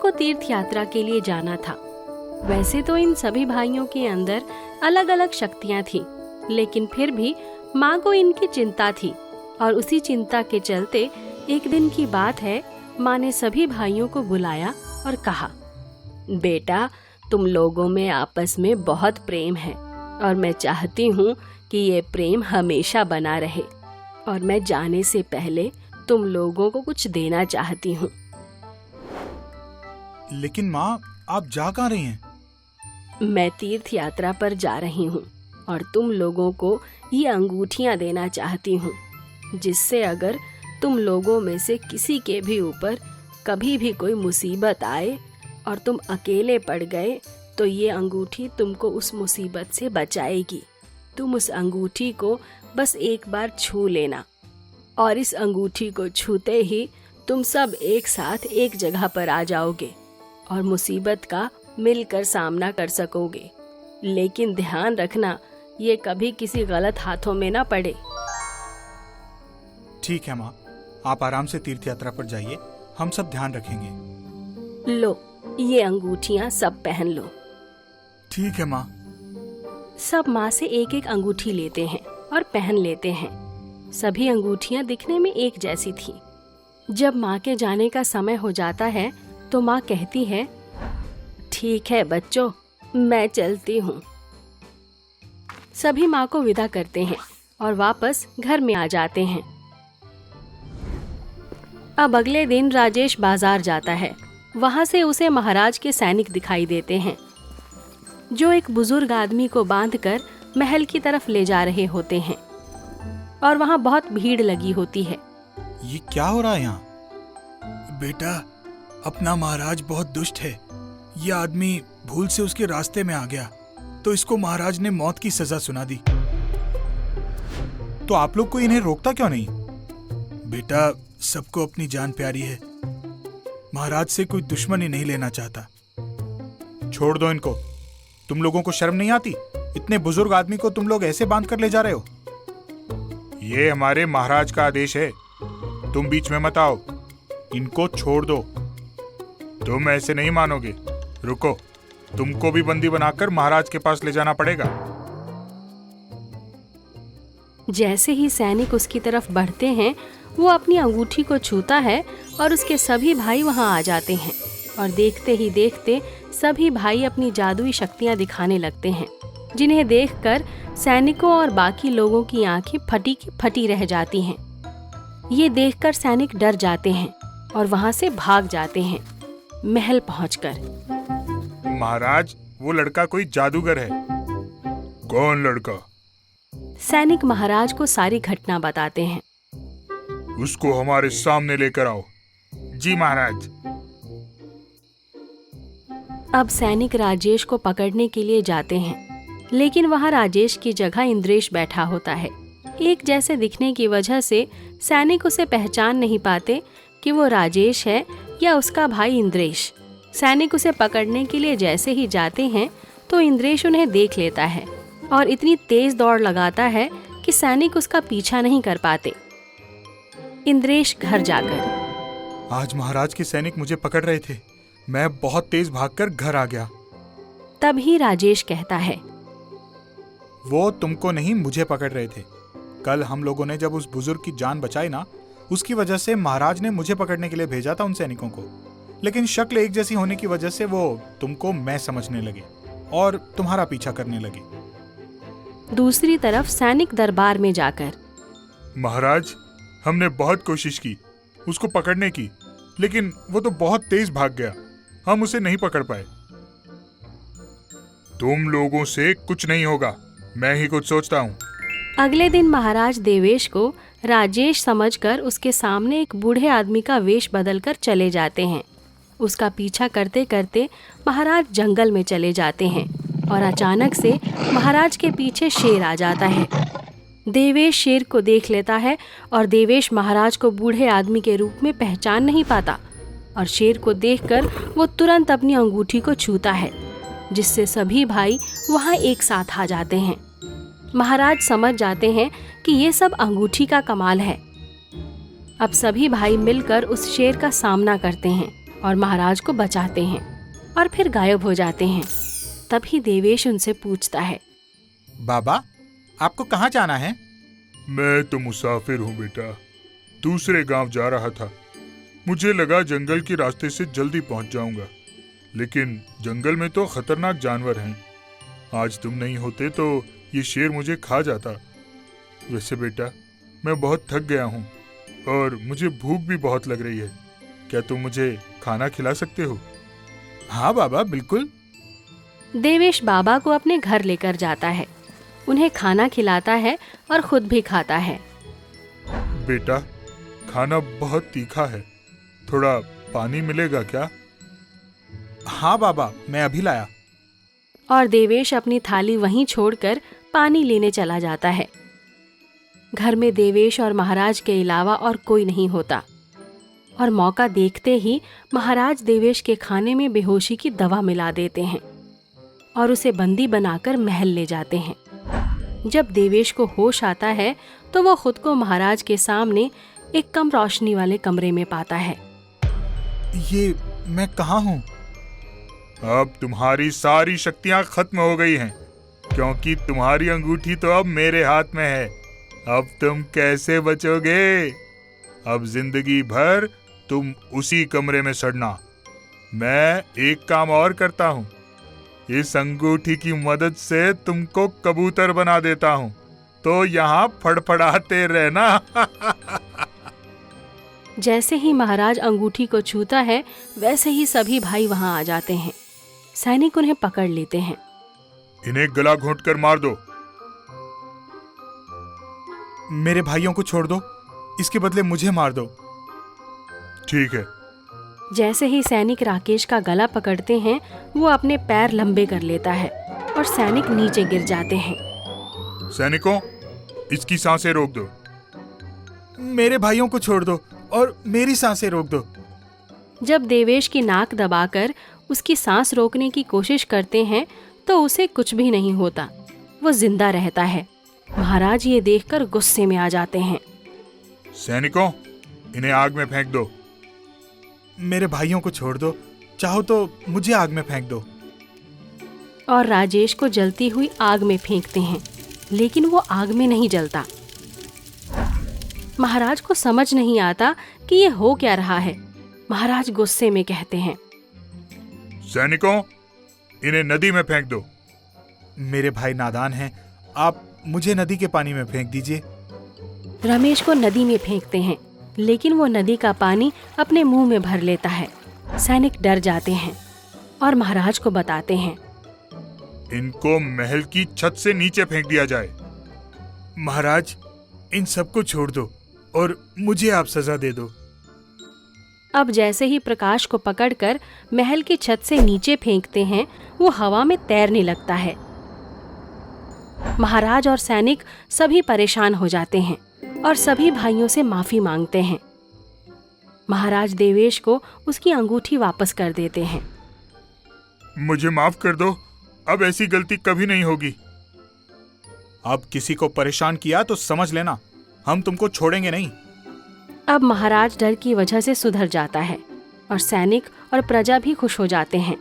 को तीर्थ यात्रा के लिए जाना था। वैसे तो इन सभी भाइयों के अंदर अलग अलग शक्तियां थी, लेकिन फिर भी माँ को इनकी चिंता थी और उसी चिंता के चलते एक दिन की बात है, माँ ने सभी भाइयों को बुलाया और कहा, बेटा, तुम लोगों में आपस में बहुत प्रेम है और मैं चाहती हूँ कि ये प्रेम हमेशा बना रहे, और मैं जाने से पहले तुम लोगों को कुछ देना चाहती हूँ। लेकिन माँ, आप जा कहाँ रही हैं? मैं तीर्थ यात्रा पर जा रही हूँ और तुम लोगों को ये अंगूठियाँ देना चाहती हूँ, जिससे अगर तुम लोगों में से किसी के भी ऊपर कभी भी कोई मुसीबत आए और तुम अकेले पड़ गए तो ये अंगूठी तुमको उस मुसीबत से बचाएगी। तुम उस अंगूठी को बस एक बार छू लेना और इस अंगूठी को छूते ही तुम सब एक साथ एक जगह पर आ जाओगे और मुसीबत का मिलकर सामना कर सकोगे। लेकिन ध्यान रखना, ये कभी किसी गलत हाथों में ना पड़े। ठीक है माँ, आप आराम से तीर्थ यात्रा पर जाइए, हम सब ध्यान रखेंगे। लो, ये अंगूठियाँ सब पहन लो। ठीक है माँ। सब माँ से एक एक अंगूठी लेते हैं और पहन लेते हैं। सभी अंगूठियाँ दिखने में एक जैसी थी। जब माँ के जाने का समय हो जाता है तो माँ कहती है, ठीक है बच्चों, मैं चलती हूँ। सभी माँ को विदा करते हैं और वापस घर में आ जाते हैं। अब अगले दिन राजेश बाजार जाता है। वहां से उसे महाराज के सैनिक दिखाई देते हैं, जो एक बुजुर्ग आदमी को बांधकर महल की तरफ ले जा रहे होते हैं और वहां बहुत भीड़ लगी होती है। ये क्या हो रहा है यहाँ? बेटा, अपना महाराज बहुत दुष्ट है। ये आदमी भूल से उसके रास्ते में आ गया तो इसको महाराज ने मौत की सजा सुना दी। तो आप लोग को इन्हें रोकता क्यों नहीं? बेटा, सबको अपनी जान प्यारी है। महाराज से कोई दुश्मनी नहीं लेना चाहता। छोड़ दो इनको। तुम लोगों को शर्म नहीं आती? इतने बुजुर्ग आदमी को तुम लोग ऐसे बांध कर ले जा रहे हो। ये हमारे महाराज का आदेश है, तुम बीच में मत आओ। इनको छोड़ दो। तुम ऐसे नहीं मानोगे। रुको, तुमको भी बंदी बनाकर महाराज के पास ले जाना पड़ेगा। जैसे ही सैनिक उसकी तरफ बढ़ते हैं, वो अपनी अंगूठी को छूता है और उसके सभी भाई वहां आ जाते हैं और देखते ही देखते सभी भाई अपनी जादुई शक्तियां दिखाने लगते हैं, जिन्हें देखकर सैनिकों और बाकी लोगों की आंखें फटी की फटी रह जाती हैं। ये देखकर सैनिक डर जाते हैं और वहां से भाग जाते हैं। महल पहुंचकर, महाराज, वो लड़का कोई जादूगर है। कौन लड़का? सैनिक महाराज को सारी घटना बताते हैं। उसको हमारे सामने लेकर आओ। जी महाराज। अब सैनिक राजेश को पकड़ने के लिए जाते हैं, लेकिन वहां राजेश की जगह इंद्रेश बैठा होता है। एक जैसे दिखने की वजह से सैनिक उसे पहचान नहीं पाते कि वो राजेश है या उसका भाई इंद्रेश। सैनिक उसे पकड़ने के लिए जैसे ही जाते हैं तो इंद्रेश उन्हें देख लेता है और इतनी तेज दौड़ लगाता है कि सैनिक उसका पीछा नहीं कर पाते। इंद्रेश घर जाकर, आज महाराज के सैनिक मुझे पकड़ रहे थे। मैं बहुत तेज भागकर घर आ गया। तभी राजेश कहता है, वो तुमको नहीं, मुझे पकड़ रहे थे। कल हम लोगों ने जब उस बुजुर्ग की जान बचाई ना, उसकी वजह से महाराज ने मुझे पकड़ने के लिए भेजा था उन सैनिकों को। लेकिन शक्ल एक जैसी होने की वजह से वो तुमको मैं समझने लगे और तुम्हारा पीछा करने लगे। दूसरी तरफ सैनिक दरबार में जाकर, महाराज, हमने बहुत कोशिश की उसको पकड़ने की, लेकिन वो तो बहुत तेज भाग गया। हम उसे नहीं पकड़ पाए। तुम लोगों से कुछ नहीं होगा, मैं ही कुछ सोचता हूँ। अगले दिन महाराज देवेश को राजेश समझकर उसके सामने एक बूढ़े आदमी का वेश बदलकर चले जाते हैं। उसका पीछा करते करते महाराज जंगल में चले जाते हैं और अचानक से महाराज के पीछे शेर आ जाता है। देवेश शेर को देख लेता है और देवेश महाराज को बूढ़े आदमी के रूप में पहचान नहीं पाता और शेर को देखकर वो तुरंत अपनी अंगूठी को छूता है, जिससे सभी भाई वहां एक साथ आ जाते हैं। महाराज समझ जाते हैं कि ये सब अंगूठी का कमाल है। अब सभी भाई मिलकर उस शेर का सामना करते हैं और महाराज को बचाते हैं और फिर गायब हो जाते हैं। तभी देवेश उनसे पूछता है, बाबा, आपको कहाँ जाना है? मैं तो मुसाफिर हूँ बेटा, दूसरे गांव जा रहा था। मुझे लगा जंगल के रास्ते से जल्दी पहुंच जाऊंगा, लेकिन जंगल में तो खतरनाक जानवर हैं। आज तुम नहीं होते तो ये शेर मुझे खा जाता। वैसे बेटा, मैं बहुत थक गया हूँ और मुझे भूख भी बहुत लग रही है। क्या तुम मुझे खाना खिला सकते हो? हाँ बाबा, बिल्कुल। देवेश बाबा को अपने घर लेकर जाता है, उन्हें खाना खिलाता है और खुद भी खाता है। बेटा, खाना बहुत तीखा है, थोड़ा पानी मिलेगा क्या? हाँ बाबा, मैं अभी लाया। और देवेश अपनी थाली वहीं छोड़कर पानी लेने चला जाता है। घर में देवेश और महाराज के अलावा और कोई नहीं होता और मौका देखते ही महाराज देवेश के खाने में बेहोशी की दवा मिला देते हैं और उसे बंदी बनाकर महल ले जाते हैं। जब देवेश को होश आता है तो वो खुद को महाराज के सामने एक कम रोशनी वाले कमरे में पाता है। ये मैं कहाँ हूँ? अब तुम्हारी सारी शक्तियां खत्म हो गई हैं, क्योंकि तुम्हारी अंगूठी तो अब मेरे हाथ में है। अब तुम कैसे बचोगे? अब जिंदगी भर तुम उसी कमरे में सड़ना। मैं एक काम और करता हूँ, इस अंगूठी की मदद से तुमको कबूतर बना देता हूँ, तो यहाँ फड़फड़ाते रहना। जैसे ही महाराज अंगूठी को छूता है वैसे ही सभी भाई वहां आ जाते हैं। सैनिक उन्हें पकड़ लेते हैं। इन्हें गला घोंटकर मार दो। मेरे भाइयों को छोड़ दो, इसके बदले मुझे मार दो। ठीक है। जैसे ही सैनिक राकेश का गला पकड़ते हैं वो अपने पैर लंबे कर लेता है और सैनिक नीचे गिर जाते हैं। सैनिकों, इसकी सांसें रोक दो। मेरे भाइयों को छोड़ दो और मेरी सांसें रोक दो। जब देवेश की नाक दबाकर उसकी सांस रोकने की कोशिश करते हैं तो उसे कुछ भी नहीं होता, वो जिंदा रहता है। महाराज ये देखकर गुस्से में आ जाते हैं। सैनिकों, इन्हें आग में फेंक दो। मेरे भाइयों को छोड़ दो, चाहो तो मुझे आग में फेंक दो। और राजेश को जलती हुई आग में फेंकते हैं, लेकिन वो आग में नहीं जलता। महाराज को समझ नहीं आता कि ये हो क्या रहा है। महाराज गुस्से में कहते हैं, सैनिकों, इन्हें नदी में फेंक दो। मेरे भाई नादान हैं, आप मुझे नदी के पानी में फेंक दीजिए। रमेश को नदी में फेंकते हैं, लेकिन वो नदी का पानी अपने मुंह में भर लेता है। सैनिक डर जाते हैं और महाराज को बताते हैं। इनको महल की छत से नीचे फेंक दिया जाए। महाराज, इन सबको छोड़ दो और मुझे आप सजा दे दो। अब जैसे ही प्रकाश को पकड़कर महल की छत से नीचे फेंकते हैं, वो हवा में तैरने लगता है। महाराज और सैनिक सभी परेशान हो जाते हैं और सभी भाइयों से माफी मांगते हैं। महाराज देवेश को उसकी अंगूठी वापस कर देते हैं। मुझे माफ कर दो, अब ऐसी गलती कभी नहीं होगी। अब किसी को परेशान किया तो समझ लेना, हम तुमको छोड़ेंगे नहीं। अब महाराज डर की वजह से सुधर जाता है और सैनिक और प्रजा भी खुश हो जाते हैं।